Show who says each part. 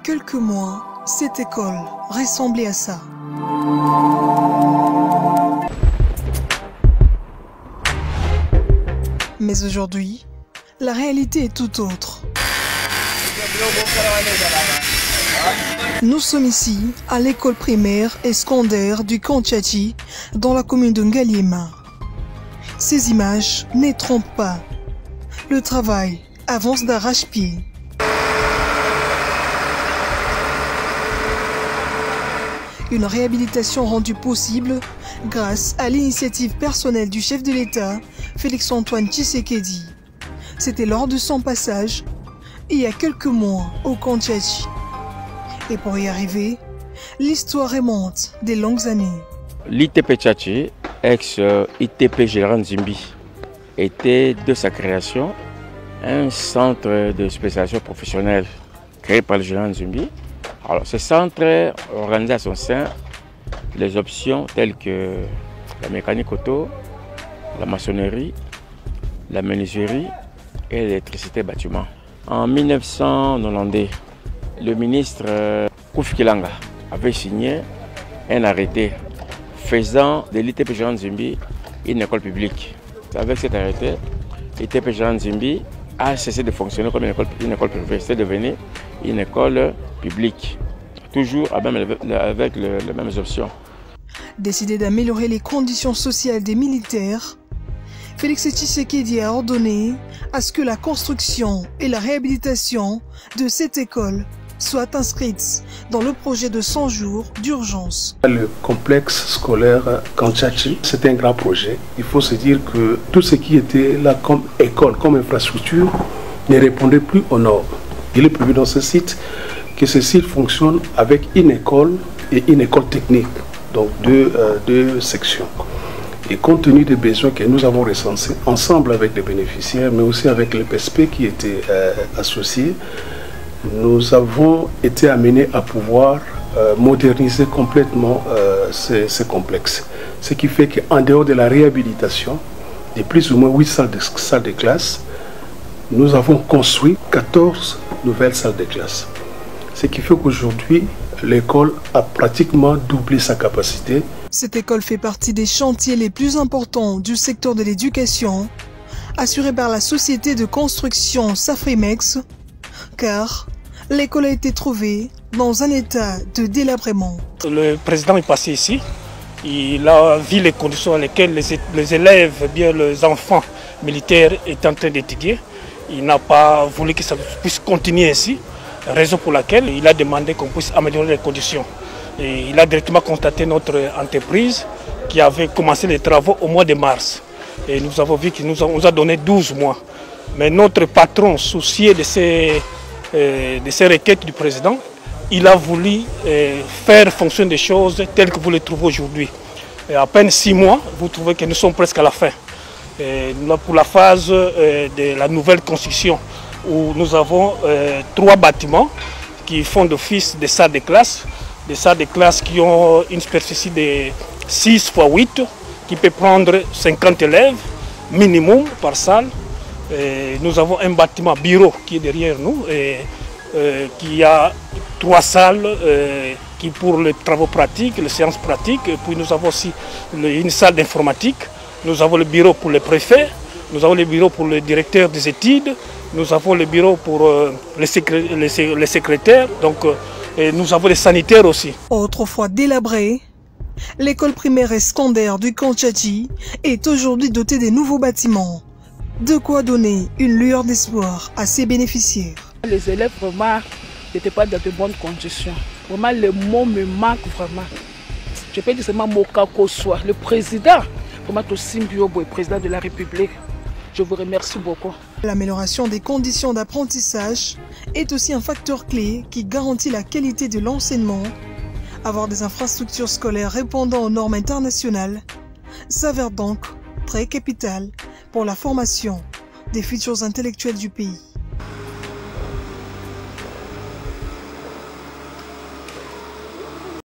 Speaker 1: quelques mois, cette école ressemblait à ça. Mais aujourd'hui, la réalité est tout autre. Nous sommes ici à l'école primaire et secondaire du Kantiati dans la commune de Ngaliema. Ces images ne trompent pas. Le travail avance d'arrache-pied. Une réhabilitation rendue possible grâce à l'initiative personnelle du chef de l'État, Félix-Antoine Tshisekedi. C'était lors de son passage, il y a quelques mois, au Kantiati. Et pour y arriver, l'histoire remonte des longues années.
Speaker 2: L'ITP Tchatchi, ex-ITP Général Nzimbi, était de sa création un centre de spécialisation professionnelle créé par le Général Nzimbi. Alors, ce centre organisait à son sein les options telles que la mécanique auto, la maçonnerie, la menuiserie et l'électricité bâtiment. En 1992, le ministre Kouf Kilanga avait signé un arrêté faisant de l'ITP Général Nzimbi une école publique. Avec cet arrêté, l'ITP Général Nzimbi a cessé de fonctionner comme une école privée. C'est devenu une école publique, toujours avec les mêmes options.
Speaker 1: Décidé d'améliorer les conditions sociales des militaires, Félix Tshisekedi a ordonné à ce que la construction et la réhabilitation de cette école soient inscrites dans le projet de 100 jours d'urgence.
Speaker 3: Le complexe scolaire Kantiati, c'est un grand projet. Il faut se dire que tout ce qui était là comme école, comme infrastructure, ne répondait plus aux normes. Il est prévu dans ce site que ce site fonctionne avec une école et une école technique, donc deux sections. Et compte tenu des besoins que nous avons recensés ensemble avec les bénéficiaires, mais aussi avec les PSP qui étaient associés, nous avons été amenés à pouvoir moderniser complètement ces complexes. Ce qui fait qu'en dehors de la réhabilitation de plus ou moins 8 salles de classe, nous avons construit 14 nouvelles salles de classe. Ce qui fait qu'aujourd'hui, l'école a pratiquement doublé sa capacité.
Speaker 1: Cette école fait partie des chantiers les plus importants du secteur de l'éducation, assuré par la société de construction Safrimex, car l'école a été trouvée dans un état de délabrement.
Speaker 4: Le président est passé ici, il a vu les conditions dans lesquelles les élèves, bien les enfants militaires étaient en train d'étudier. Il n'a pas voulu que ça puisse continuer ainsi, raison pour laquelle il a demandé qu'on puisse améliorer les conditions. Et il a directement contacté notre entreprise qui avait commencé les travaux au mois de mars. Et nous avons vu qu'il nous a donné 12 mois. Mais notre patron, soucié de ces requêtes du président, il a voulu faire fonctionner des choses telles que vous les trouvez aujourd'hui. À peine 6 mois, vous trouvez que nous sommes presque à la fin. Et pour la phase de la nouvelle construction, où nous avons 3 bâtiments qui font d'office des salles de classe. Des salles de classe qui ont une superficie de 6 x 8, qui peut prendre 50 élèves minimum par salle. Et nous avons un bâtiment bureau qui est derrière nous, et qui a 3 salles qui pour les travaux pratiques, les séances pratiques. Et puis nous avons aussi une salle d'informatique. Nous avons le bureau pour les préfets, nous avons le bureau pour le directeur des études, nous avons le bureau pour les secrétaires. Donc, et nous avons les sanitaires aussi.
Speaker 1: Autrefois délabrée, l'école primaire et secondaire du Kantiati est aujourd'hui dotée de nouveaux bâtiments. De quoi donner une lueur d'espoir à ses bénéficiaires.
Speaker 5: Les élèves vraiment n'étaient pas dans de bonnes conditions. Vraiment, le mot me manque vraiment. Je peux dire seulement Mokako soit le président, vraiment Tosimbiobo, président de la République. Je vous remercie beaucoup.
Speaker 1: L'amélioration des conditions d'apprentissage est aussi un facteur clé qui garantit la qualité de l'enseignement. Avoir des infrastructures scolaires répondant aux normes internationales s'avère donc très capital pour la formation des futurs intellectuels du pays.